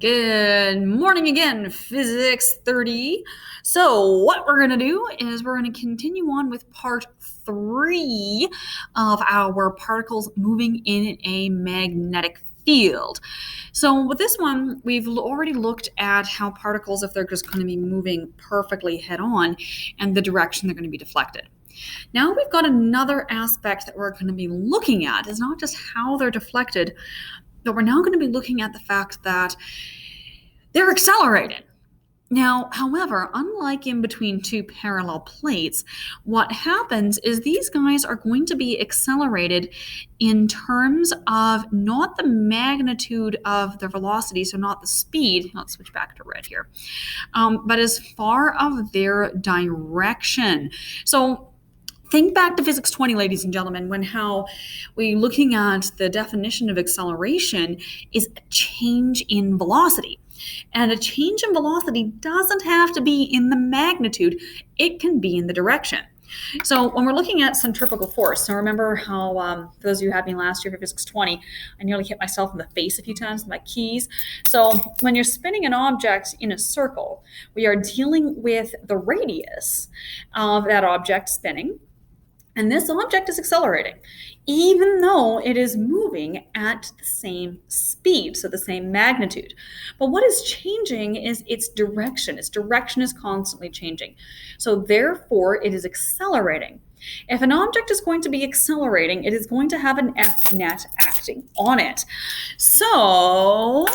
Good morning again, Physics 30. So what we're going to do is we're going to continue on with part 3 of our particles moving in a magnetic field. So with this one, we've already looked at how particles, if they're just going to be moving perfectly head-on, and the direction they're going to be deflected. Now we've got another aspect that we're going to be looking at. It's not just how they're deflected, but we're now going to be looking at the fact that they're accelerated. Now, however, unlike in between two parallel plates, what happens is these guys are going to be accelerated in terms of not the magnitude of their velocity, so not the speed. Let's switch back to red here, but as far of their direction. So think back to Physics 20, ladies and gentlemen, when how we're looking at the definition of acceleration is a change in velocity. And a change in velocity doesn't have to be in the magnitude, it can be in the direction. So when we're looking at centrifugal force, so remember how, for those of you who had me last year for Physics 20, I nearly hit myself in the face a few times with my keys. So when you're spinning an object in a circle, we are dealing with the radius of that object spinning. And this object is accelerating, even though it is moving at the same speed, so the same magnitude. But what is changing is its direction. Its direction is constantly changing. So therefore, it is accelerating. If an object is going to be accelerating, it is going to have an F net acting on it. So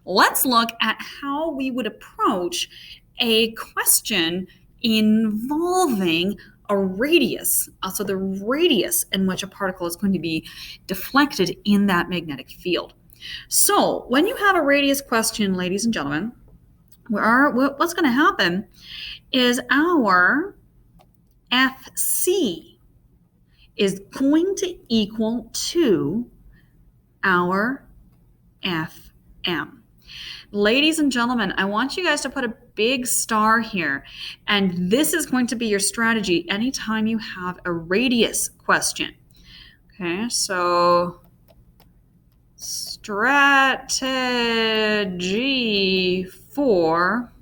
let's look at how we would approach a question involving a radius, also the radius in which a particle is going to be deflected in that magnetic field. So when you have a radius question, ladies and gentlemen, what's going to happen is our FC is going to equal to our FM. Ladies and gentlemen, I want you guys to put a big star here, and this is going to be your strategy anytime you have a radius question. Okay, so strategy for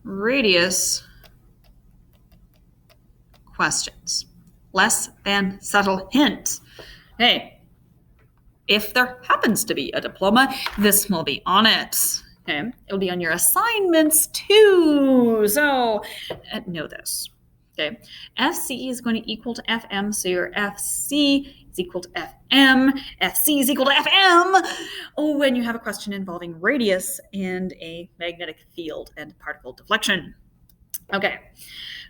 radius questions. Less than subtle hint. Hey, if there happens to be a diploma, this will be on it. Okay, it'll be on your assignments too. So know this. Okay, FC is going to equal to FM, so your FC is equal to FM. FC is equal to FM. Oh, when you have a question involving radius and a magnetic field and particle deflection. Okay,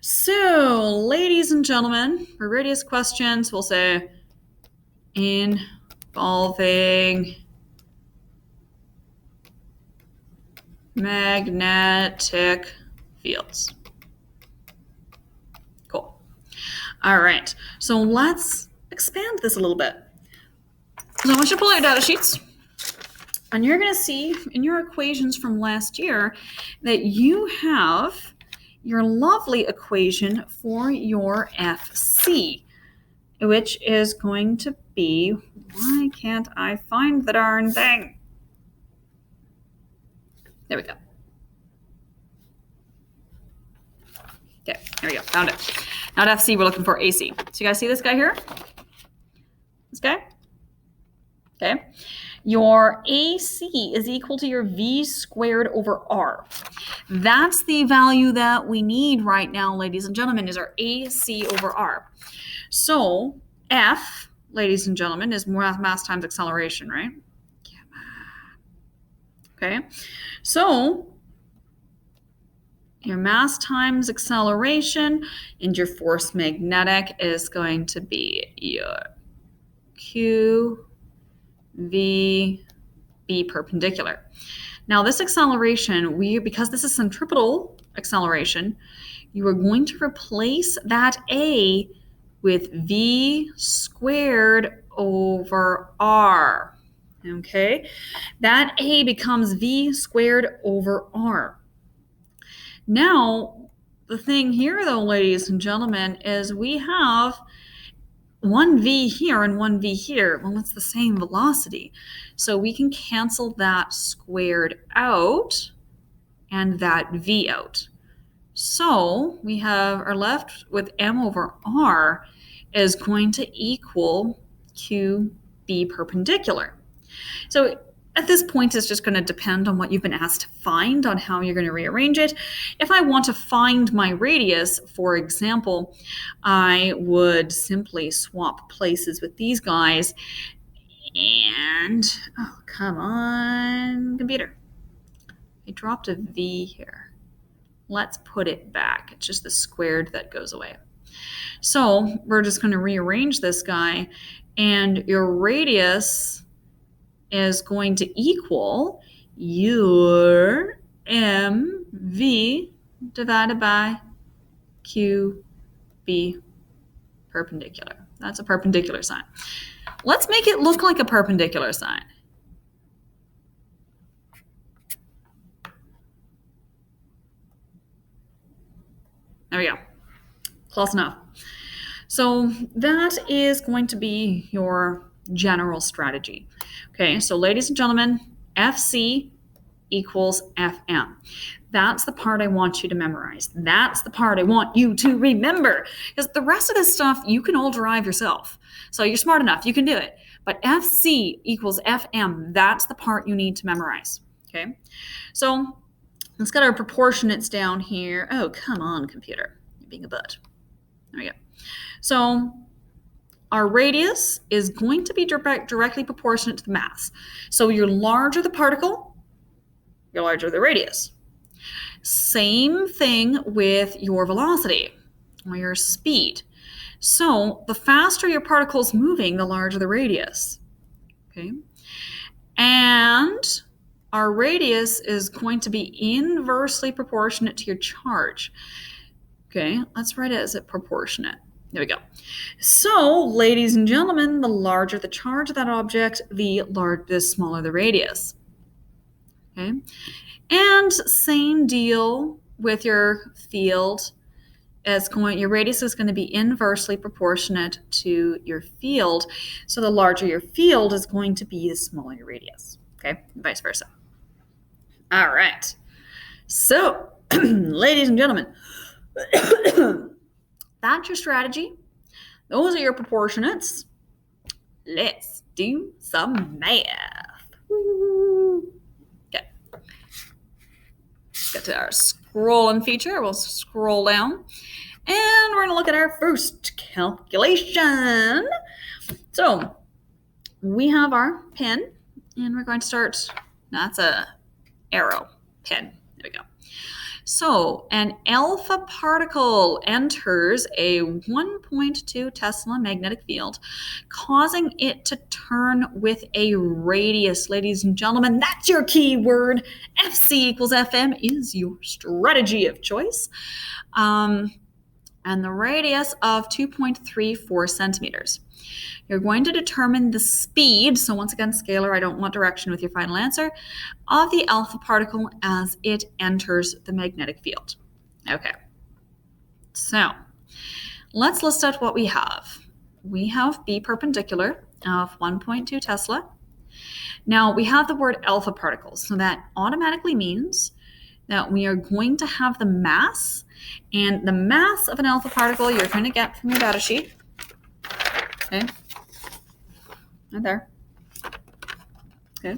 so ladies and gentlemen, for radius questions, we'll say involving magnetic fields. Cool. All right, so let's expand this a little bit. So I want you to pull out your data sheets, and you're going to see in your equations from last year that you have your lovely equation for your FC, which is going to be, why can't I find the darn thing? There we go. Okay, here we go, found it. Not FC, we're looking for AC. So you guys see this guy here? This guy? Okay. Your AC is equal to your V squared over R. That's the value that we need right now, ladies and gentlemen, is our AC over R. So F, ladies and gentlemen, is mass times acceleration, right? Okay, so your mass times acceleration and your force magnetic is going to be your Q, V, B perpendicular. Now this acceleration, because this is centripetal acceleration, you are going to replace that A with V squared over R. Okay, that A becomes V squared over R. Now, the thing here though, ladies and gentlemen, is we have one v here and one v here, well, it's the same velocity. So we can cancel that squared out and that v out. So we are left with m over r is going to equal qb perpendicular. So at this point, it's just going to depend on what you've been asked to find, on how you're going to rearrange it. If I want to find my radius, for example, I would simply swap places with these guys and, oh, come on, computer. I dropped a v here. Let's put it back. It's just the squared that goes away. So we're just going to rearrange this guy, and your radius is going to equal your mv divided by qb perpendicular. That's a perpendicular sign. Let's make it look like a perpendicular sign. There we go. Close enough. So that is going to be your general strategy. Okay, so ladies and gentlemen, FC equals FM. That's the part I want you to memorize. That's the part I want you to remember, because the rest of this stuff you can all derive yourself. So you're smart enough, you can do it. But FC equals FM, that's the part you need to memorize. Okay, so let's get our proportionates down here. Oh, come on, computer. You're being a butt. There we go. So our radius is going to be directly proportionate to the mass. So your larger the particle, your larger the radius. Same thing with your velocity or your speed. So the faster your particle's moving, the larger the radius. Okay? And our radius is going to be inversely proportionate to your charge. Okay, let's write it as a proportionate. There we go. So, ladies and gentlemen, the larger the charge of that object, the smaller the radius. Okay, and same deal with your field. Your radius is going to be inversely proportionate to your field. So the larger your field is going to be, the smaller your radius. Okay, and vice versa. All right. So, ladies and gentlemen, that's your strategy. Those are your proportionates. Let's do some math. Okay. Get to our scrolling feature. We'll scroll down. And we're going to look at our first calculation. So we have our pen, and we're going to start. That's a arrow pen. There we go. So an alpha particle enters a 1.2 Tesla magnetic field, causing it to turn with a radius. Ladies and gentlemen, that's your key word. FC equals FM is your strategy of choice. And the radius of 2.34 centimeters. You're going to determine the speed, so once again, scalar, I don't want direction with your final answer, of the alpha particle as it enters the magnetic field. Okay, so let's list out what we have. We have B perpendicular of 1.2 Tesla. Now we have the word alpha particles, so that automatically means that we are going to have the mass, and the mass of an alpha particle you're going to get from your data sheet. Okay, right there. Okay,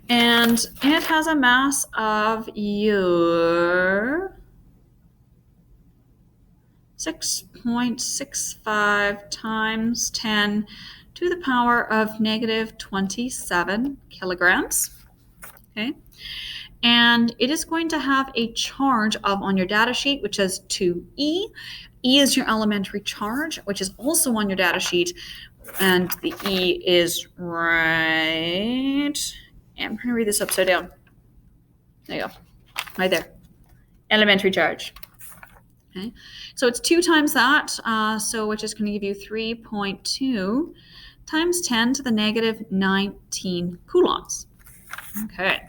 and it has a mass of your 6.65 times 10 to the power of negative 27 kilograms. Okay, and it is going to have a charge of, on your data sheet, which is 2E. E is your elementary charge, which is also on your data sheet, and the E is right. I'm going to read this upside down. There you go. Right there. Elementary charge. Okay. So it's 2 times that, which is going to give you 3.2 times 10 to the negative 19 coulombs. Okay.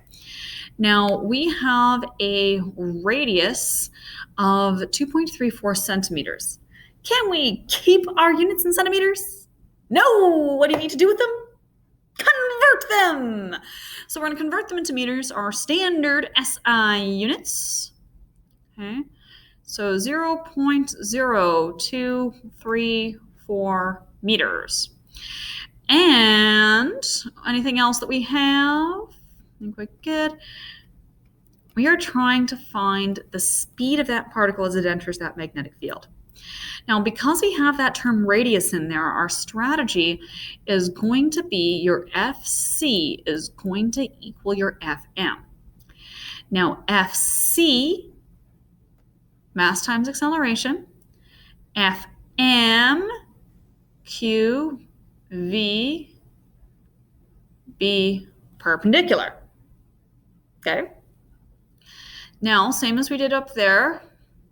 Now we have a radius of 2.34 centimeters. Can we keep our units in centimeters? No! What do you need to do with them? Convert them! So we're going to convert them into meters, our standard SI units. Okay. So 0.0234 meters. And anything else that we have? I think we're good. We are trying to find the speed of that particle as it enters that magnetic field. Now, because we have that term radius in there, our strategy is going to be your FC is going to equal your FM. Now, FC, mass times acceleration, FM, Q, V, B, perpendicular. Okay? Now, same as we did up there,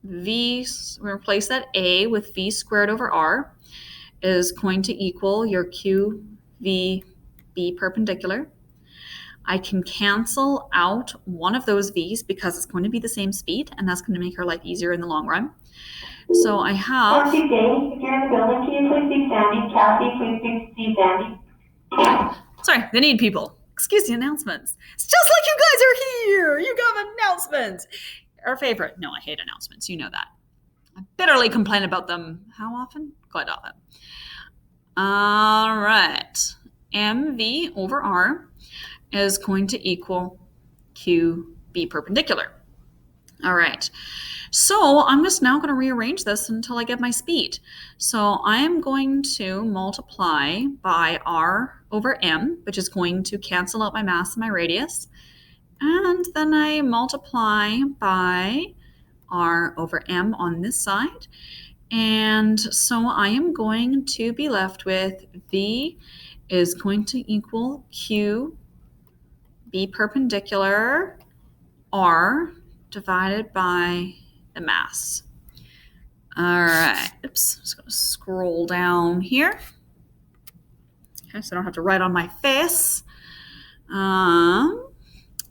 V, we replace that A with V squared over R is going to equal your Q, V, B perpendicular. I can cancel out one of those V's because it's going to be the same speed, and that's going to make our life easier in the long run. So I have... If you're in the building, can you please be standing? Kathy, please be standing. Sorry, they need people. Excuse the announcements. It's just like you guys are here. You got announcements. Our favorite. No, I hate announcements. You know that. I bitterly complain about them. How often? Quite often. All right. MV over R is going to equal QB perpendicular. All right. So I'm just now going to rearrange this until I get my speed. So I am going to multiply by R over M, which is going to cancel out my mass and my radius. And then I multiply by R over M on this side. And so I am going to be left with V is going to equal Q, B perpendicular, R divided by the mass. All right. Oops. Just going to scroll down here. Okay, so I don't have to write on my face.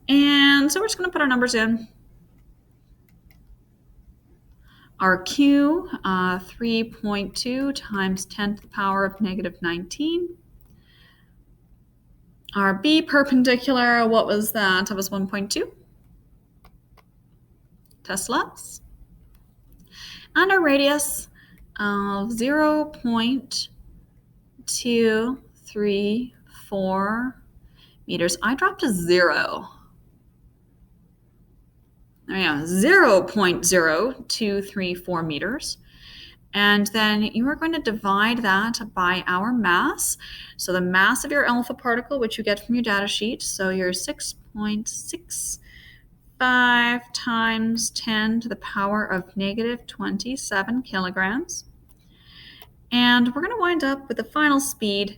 And so we're just going to put our numbers in. Our Q, 3.2 times 10 to the power of negative 19. Our B perpendicular, what was that? That was 1.2 Teslas. And our radius of 0.234 meters. I dropped a 0. There you go, 0.0234 meters. And then you are going to divide that by our mass. So the mass of your alpha particle, which you get from your data sheet, so your 6.65 times 10 to the power of negative 27 kilograms. And we're going to wind up with the final speed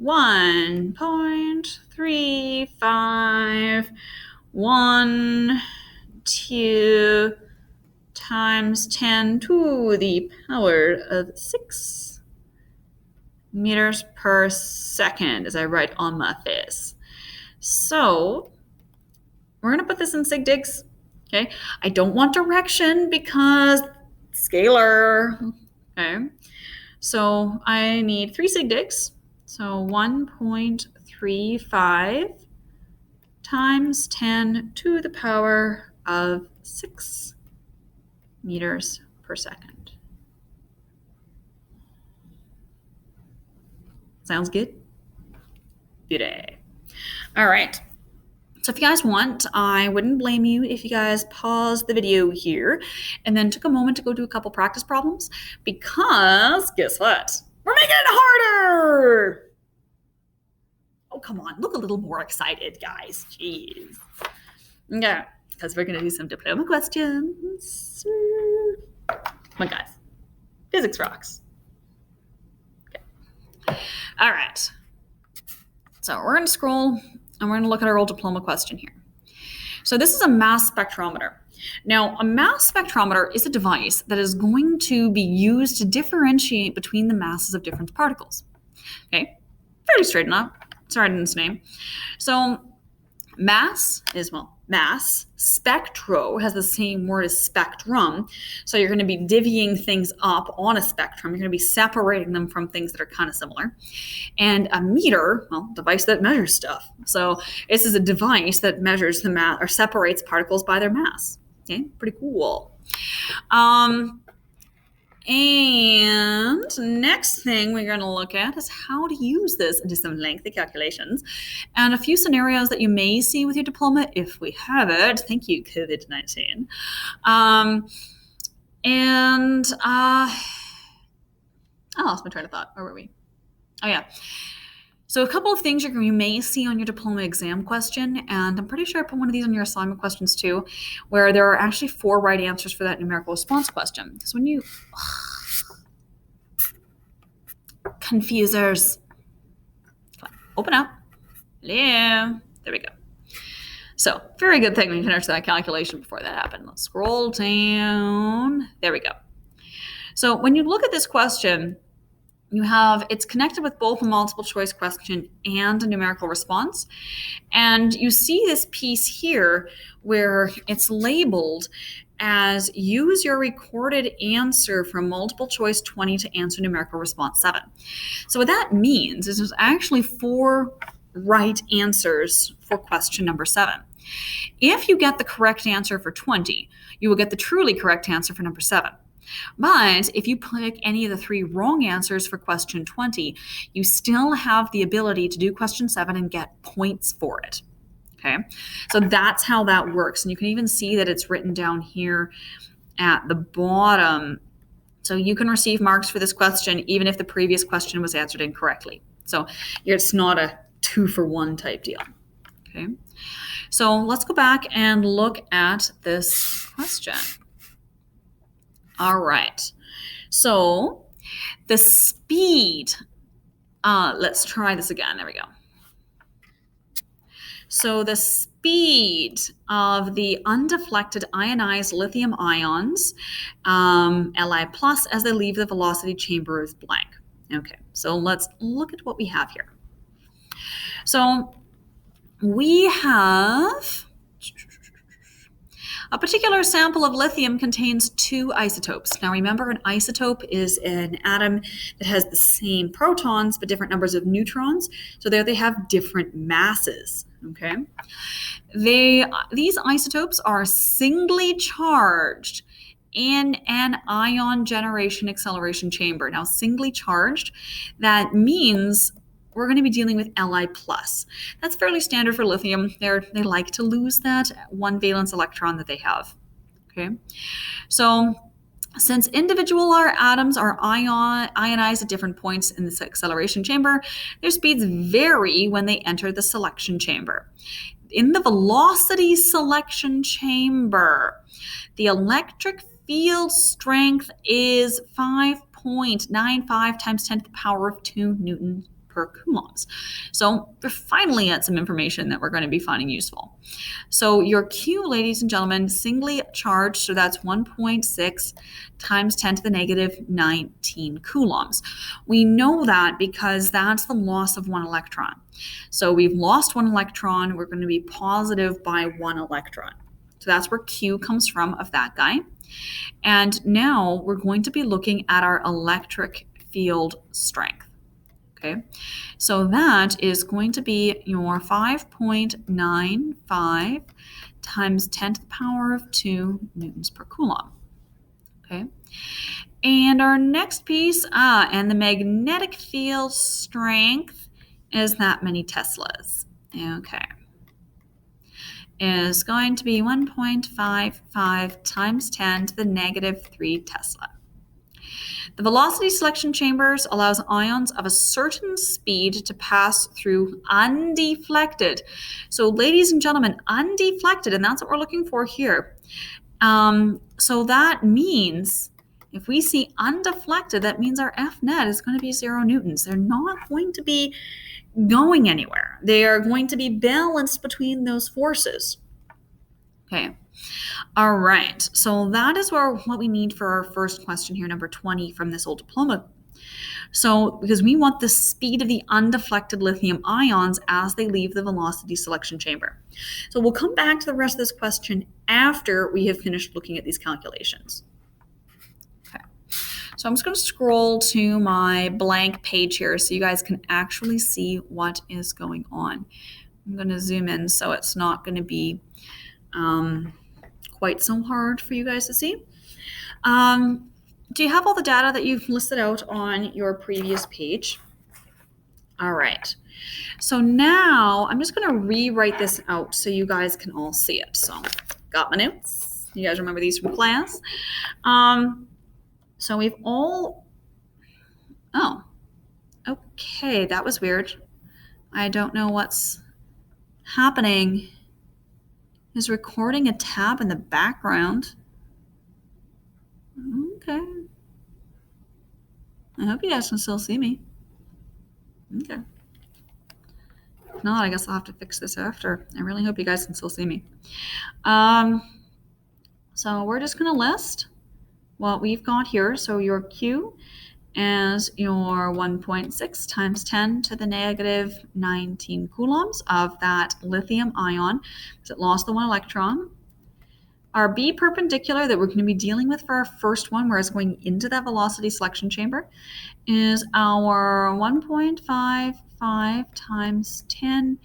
1.351 2 times 10 to the power of 6 meters per second, as I write on my face. So we're going to put this in sig digs. Okay. I don't want direction because scalar. Okay. So I need 3 sig digs. So 1.35 times 10 to the power of 6 meters per second. Sounds good? Beauty. All right. So if you guys want, I wouldn't blame you if you guys paused the video here and then took a moment to go do a couple practice problems, because guess what? We're making it harder. Oh, come on. Look a little more excited, guys. Jeez. Yeah, because we're going to do some diploma questions. Come on, guys. Physics rocks. Okay. All right. So we're going to scroll and we're going to look at our old diploma question here. So this is a mass spectrometer. Now, a mass spectrometer is a device that is going to be used to differentiate between the masses of different particles. Okay, fairly straight enough. It's right in its name. So mass is, well, mass. Spectro has the same word as spectrum. So you're going to be divvying things up on a spectrum. You're going to be separating them from things that are kind of similar. And a meter, well, device that measures stuff. So this is a device that measures the mass or separates particles by their mass. Okay, pretty cool. And next thing we're going to look at is how to use this into some lengthy calculations and a few scenarios that you may see with your diploma if we have it. Thank you, COVID-19. I lost my train of thought. Where were we? Oh, yeah. So a couple of things you may see on your diploma exam question, and I'm pretty sure I put one of these on your assignment questions too, where there are actually 4 right answers for that numerical response question. So when you... confusers. Open up. Hello. There we go. So very good thing we finished that calculation before that happened. Let's scroll down. There we go. So when you look at this question, it's connected with both a multiple choice question and a numerical response. And you see this piece here where it's labeled as use your recorded answer from multiple choice 20 to answer numerical response 7. So what that means is there's actually 4 right answers for question number 7. If you get the correct answer for 20, you will get the truly correct answer for number 7. But if you pick any of the 3 wrong answers for question 20, you still have the ability to do question 7 and get points for it. Okay, so that's how that works. And you can even see that it's written down here at the bottom. So you can receive marks for this question even if the previous question was answered incorrectly. So it's not a 2-for-1 type deal. Okay, so let's go back and look at this question. All right, so the speed, let's try this again. There we go. So the speed of the undeflected ionized lithium ions, Li+, as they leave the velocity chamber is blank. Okay, so let's look at what we have here. So we have a particular sample of lithium contains 2 isotopes. Now remember, an isotope is an atom that has the same protons but different numbers of neutrons. So there they have different masses. Okay, these isotopes are singly charged in an ion generation acceleration chamber. Now, singly charged, that means we're going to be dealing with Li+. That's fairly standard for lithium. They like to lose that 1 valence electron that they have. Okay, so since individual atoms are ionized at different points in this acceleration chamber, their speeds vary when they enter the selection chamber. In the velocity selection chamber, the electric field strength is 5.95 times 10 to the power of 2 newtons per coulombs. So we're finally at some information that we're going to be finding useful. So your Q, ladies and gentlemen, singly charged, so that's 1.6 times 10 to the negative 19 coulombs. We know that because that's the loss of 1 electron. So we've lost 1 electron, we're going to be positive by 1 electron. So that's where Q comes from of that guy. And now we're going to be looking at our electric field strength. Okay, so that is going to be your 5.95 times 10 to the power of 2 newtons per coulomb. Okay, and our next piece, and the magnetic field strength is that many Teslas. Okay, is going to be 1.55 times 10 to the negative 3 Tesla. The velocity selection chambers allows ions of a certain speed to pass through undeflected. So ladies and gentlemen, undeflected, and that's what we're looking for here. So that means if we see undeflected, that means our F net is going to be 0 newtons. They're not going to be going anywhere. They are going to be balanced between those forces. Okay. All right, so that is what we need for our first question here, number 20 from this old diploma So, because we want the speed of the undeflected lithium ions as they leave the velocity selection chamber. So we'll come back to the rest of this question after we have finished looking at these calculations. Okay. So I'm just going to scroll to my blank page here so you guys can actually see what is going on. I'm going to zoom in so it's not going to be quite so hard for you guys to see. Do you have all the data that you've listed out on your previous page? All right. So now I'm just going to rewrite this out so you guys can all see it. So got my notes. You guys remember these from class? So we've all, oh, okay, that was weird. I don't know what's happening. Is recording a tab in the background. Okay. I hope you guys can still see me. Okay. If not, I guess I'll have to fix this after. I really hope you guys can still see me. So we're just going to list what we've got here. So your Q is your 1.6 times 10 to the negative 19 coulombs of that lithium ion because it lost the one electron. Our B perpendicular that we're going to be dealing with for our first one, where it's going into that velocity selection chamber, is our 1.55 times 10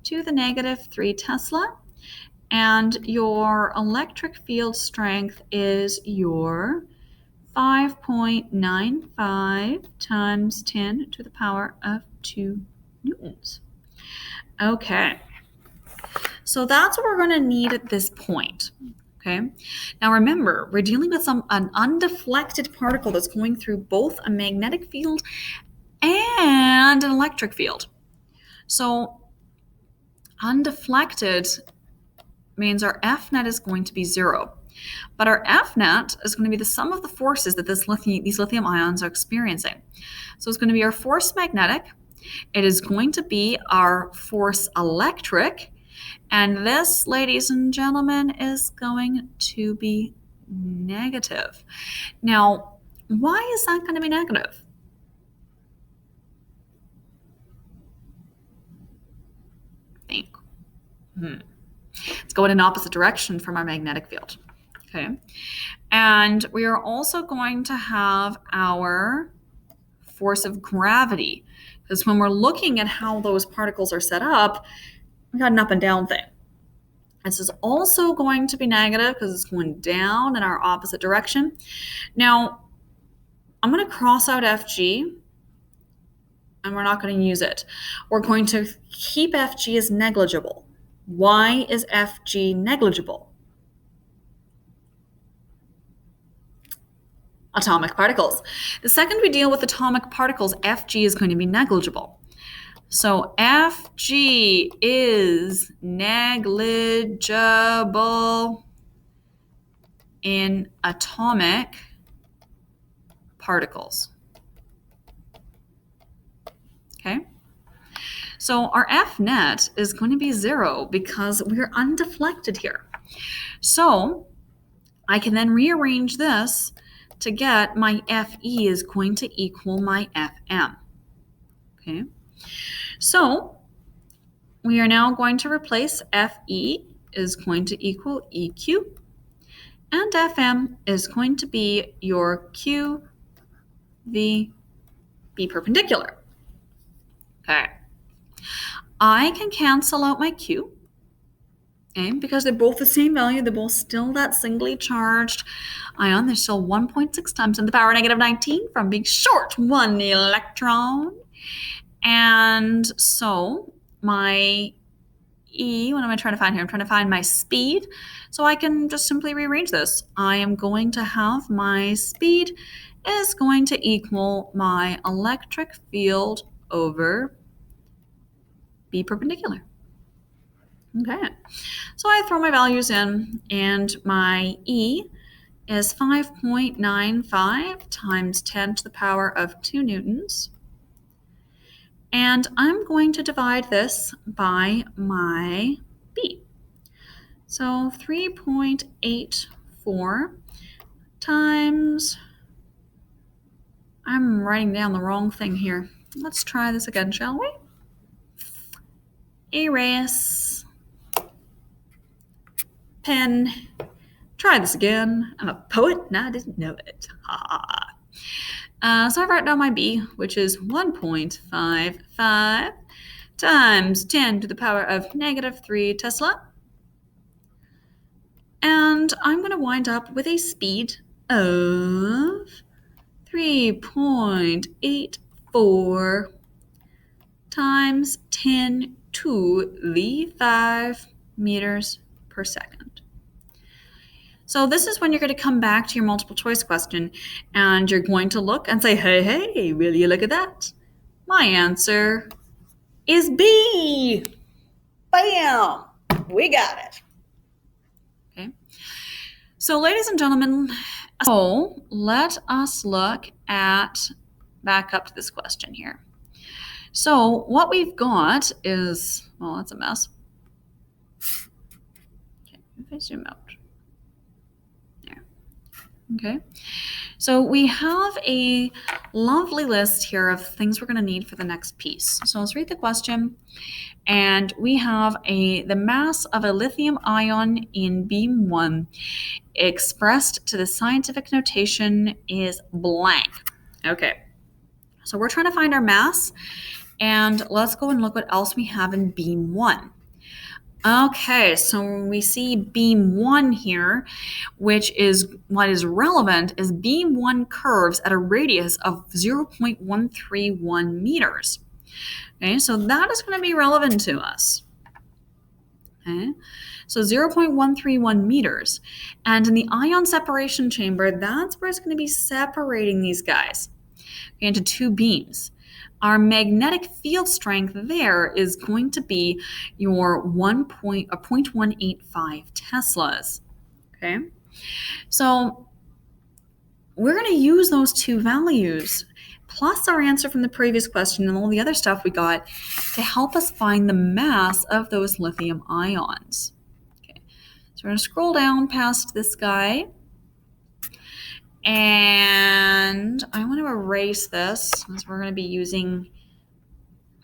to the negative 3 Tesla. And your electric field strength is your 5.95 times 10 to the power of 2 newtons. Okay, so that's what we're going to need at this point. Okay, now remember, we're dealing with an undeflected particle that's going through both a magnetic field and an electric field. So undeflected means our F net is going to be 0. But our F net is going to be the sum of the forces that these lithium ions are experiencing. So it's going to be our force magnetic. It is going to be our force electric. And this, ladies and gentlemen, is going to be negative. Now, why is that going to be negative? Think. It's going in opposite direction from our magnetic field. Okay. And we are also going to have our force of gravity, because when we're looking at how those particles are set up, we got an up and down thing. This is also going to be negative because it's going down in our opposite direction. Now, I'm going to cross out FG, and we're not going to use it. We're going to keep FG as negligible. Why is FG negligible? Atomic particles. The second we deal with atomic particles, FG is going to be negligible. So FG is negligible in atomic particles. Okay? So our F net is going to be 0 because we're undeflected here. So I can then rearrange this to get my Fe is going to equal my Fm. Okay? So we are now going to replace Fe is going to equal Eq, and Fm is going to be your Q, V, B perpendicular. Okay. I can cancel out my Q, okay, because they're both the same value. They're both still that singly charged ion. They're still 1.6 times 10 to the power negative 19 from being short 1 electron. And so my E, what am I trying to find here? I'm trying to find my speed. So I can just simply rearrange this. I am going to have my speed is going to equal my electric field over B perpendicular. Okay, so I throw my values in, and my E is 5.95 times 10 to the power of 2 newtons. And I'm going to divide this by my B. So 3.84 times, I'm writing down the wrong thing here. Let's try this again, shall we? Erase. Pen. Try this again. I'm a poet and I didn't know it. Ha ha. So I write down my B, which is 1.55 times 10 to the power of negative 3 Tesla. And I'm going to wind up with a speed of 3.84 times 10 to the 5 meters per second. So this is when you're going to come back to your multiple choice question and you're going to look and say, hey, will you look at that? My answer is B. Bam! We got it. Okay. So ladies and gentlemen, so let us look at, back up to this question here. So what we've got is, well, that's a mess. Okay, if I zoom out. There. Okay. So we have a lovely list here of things we're going to need for the next piece. So let's read the question. And we have the mass of a lithium ion in beam 1 expressed to the scientific notation is blank. Okay. So we're trying to find our mass. And let's go and look what else we have in beam 1. Okay, so we see beam 1 here, which is what is relevant is beam 1 curves at a radius of 0.131 meters. Okay, so that is going to be relevant to us. Okay, so 0.131 meters. And in the ion separation chamber, that's where it's going to be separating these guys into two beams. Our magnetic field strength there is going to be your 0.185 Teslas. Okay, so we're going to use those two values plus our answer from the previous question and all the other stuff we got to help us find the mass of those lithium ions. Okay, so we're going to scroll down past this guy. And I want to erase this because we're going to be using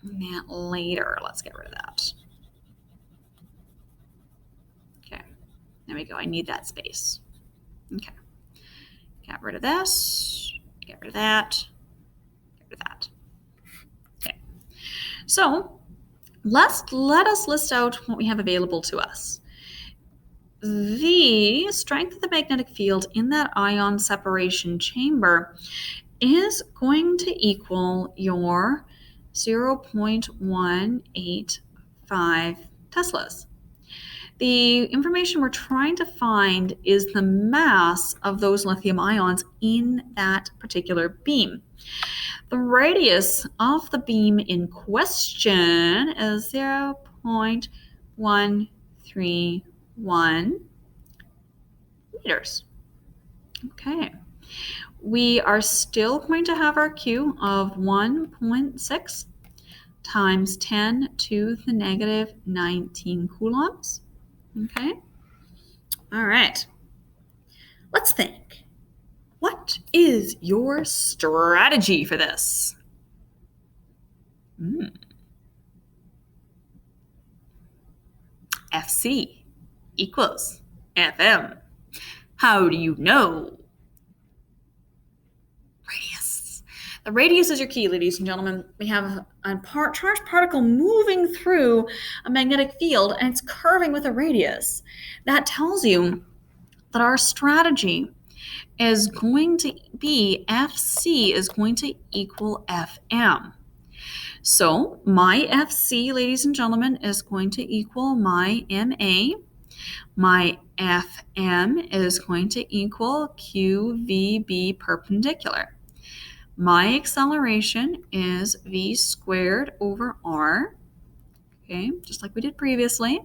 that later. Let's get rid of that. Okay, there we go. I need that space. Okay, get rid of this, get rid of that, get rid of that. Okay, so let us list out what we have available to us. The strength of the magnetic field in that ion separation chamber is going to equal your 0.185 Teslas. The information we're trying to find is the mass of those lithium ions in that particular beam. The radius of the beam in question is 0.131 meters. Okay. We are still going to have our Q of 1.6 times 10 to the negative 19 coulombs. Okay. All right. Let's think. What is your strategy for this? FC equals FM. How do you know? Radius. The radius is your key, ladies and gentlemen. We have a charged particle moving through a magnetic field and it's curving with a radius. That tells you that our strategy is going to be FC is going to equal FM. So my FC, ladies and gentlemen, is going to equal my MA. My FM is going to equal QVB perpendicular. My acceleration is V squared over R, okay, just like we did previously.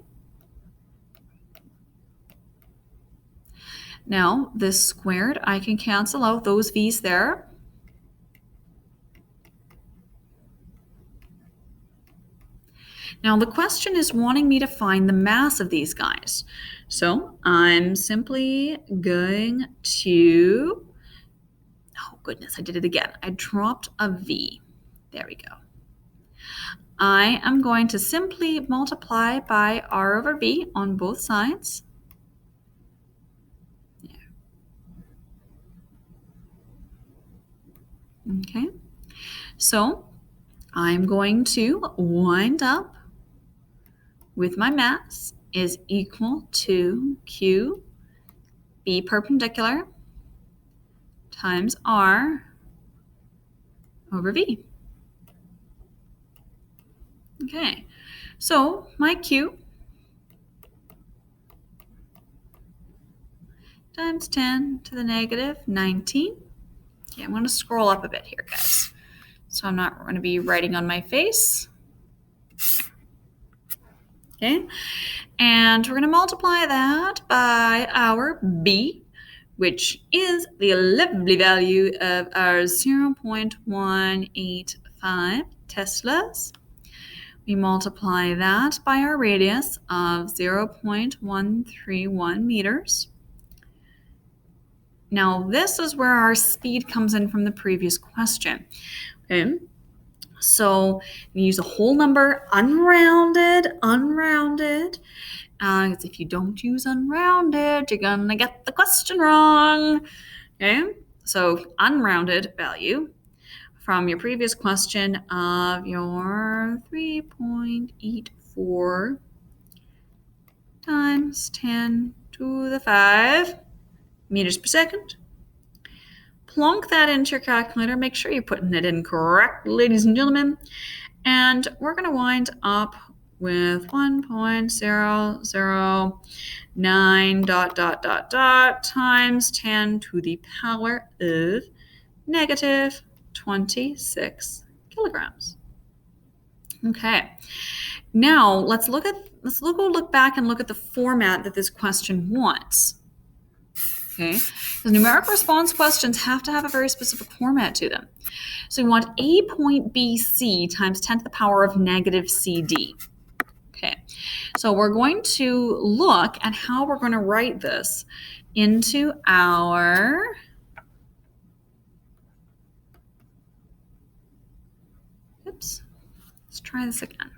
Now, this squared, I can cancel out those V's there. Now, the question is wanting me to find the mass of these guys. So I'm simply going to Oh, goodness, I did it again. I dropped a V. There we go. I am going to simply multiply by R over V on both sides. Okay, so I'm going to wind up with my mass is equal to Q B perpendicular times R over V. Okay, so my Q times 10 to the negative 19. Okay, I'm going to scroll up a bit here, guys. So I'm not going to be writing on my face. Okay, and we're going to multiply that by our B, which is the lovely value of our 0.185 Teslas. We multiply that by our radius of 0.131 meters. Now, this is where our speed comes in from the previous question. Okay, so we use a whole number, unrounded. Because if you don't use unrounded, you're gonna get the question wrong. Okay, so unrounded value from your previous question of your 3.84 times 10 to the 5 meters per second. Plonk that into your calculator. Make sure you're putting it in correct, ladies and gentlemen. And we're going to wind up with 1.009 times 10 to the power of negative 26 kilograms. Okay. Now let's look back and look at the format that this question wants. Okay, the numeric response questions have to have a very specific format to them. So we want A point BC times 10 to the power of negative CD. Okay, so we're going to look at how we're going to write this into our let's try this again.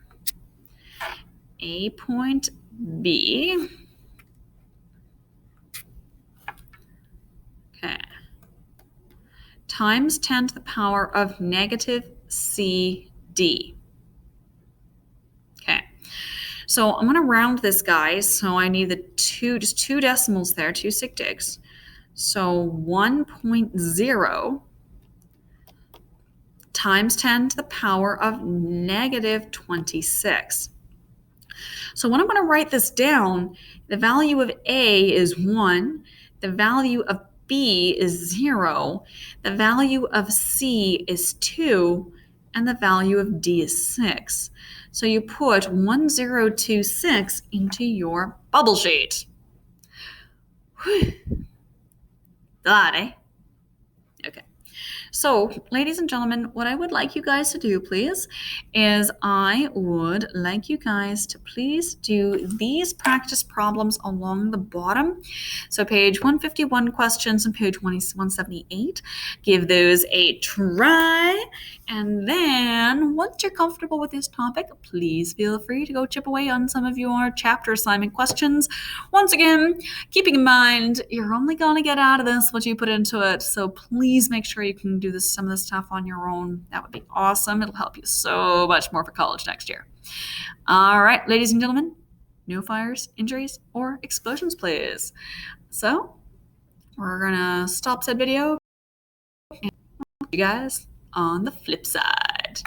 A point B. Okay. Times 10 to the power of negative CD. Okay, so I'm going to round this, guys. So I need just two decimals there, two sig digs. So 1.0 times 10 to the power of negative 26. So when I'm going to write this down, the value of A is 1, the value of B is 0, the value of C is 2, and the value of D is 6. So you put 1026 into your bubble sheet. Whew. That, eh? Okay. So, ladies and gentlemen, what I would like you guys to do, please, is I would like you guys to please do these practice problems along the bottom. So page 151 questions and page 178. Give those a try. And then once you're comfortable with this topic, please feel free to go chip away on some of your chapter assignment questions. Once again, keeping in mind, you're only going to get out of this what you put into it. So please make sure you can do some of this stuff on your own. That would be awesome. It'll help you so much more for college next year. All right, ladies and gentlemen, no fires, injuries, or explosions, please. So we're going to stop said video and see you guys on the flip side.